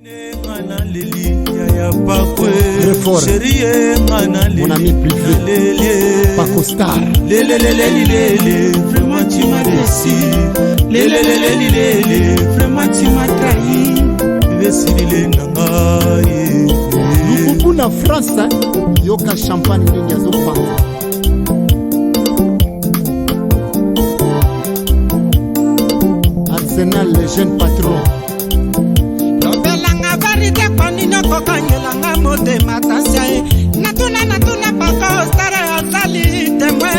Très fort. Mon ami privé, Paco Star. Vraiment tu m'as déçu. Vraiment tu m'as trahi. Lukubu na France, yoka champagne ninja zopa. Arsenal, le jeune patron. Lobelanga varite panino kokanyelanga mode matasia. Natuna Paco Star azali temwe.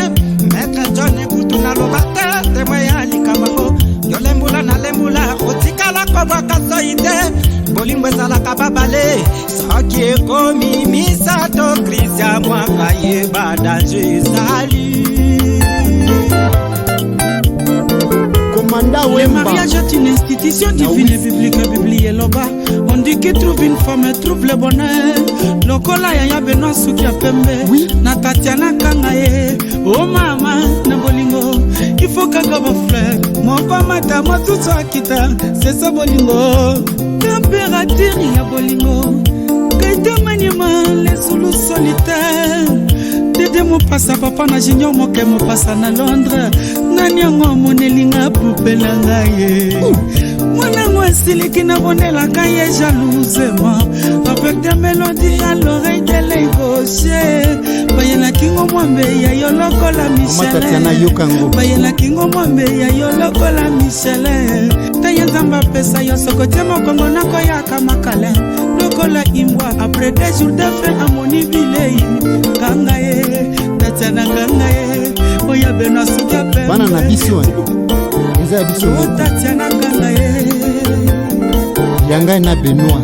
Maître John Kutuna lobate temwe alikabango. Yo lembula otikala kwa kasoide. Bolimbo sala kababale saki ekomi misato Christian mwaka yeba danger sali. Le mariage est une institution divine et biblique publiée là-bas. On dit qu'il trouve une femme, trouve le bonheur. Lokola ya Benoît Suki apembe. Na Tatiana Kangaye. Oh mama, na bolingo. Il faut que go frère. Mon pamata, moi tout ça kita. C'est ça bolingo. Température ya bolingo. Kaite manima les Zoulous solitaires. Dede mo passa papa na junior mo ke mo passa na Londres. Nanyongo monelinga poupela ngaye. Mwana mwasili kina bonela kaye jalousement. Avec des mélodies à l'oreille de l'œil gauche. Bayela kingo mwambe ya yoloko la Michel. Bayela kingo mwambe ya yoloko la Michel. Tayanzamba pesa yo sokote mo kongo nako ya kamakale. Lokola imbwa après des jours de fête à mon ibilei. Kangaye, Tatiana Kangaye. Oya Benoît Suki apembe. Bana na biso. Eza biso. Tatiana Kangaye. Yanga na Benoît.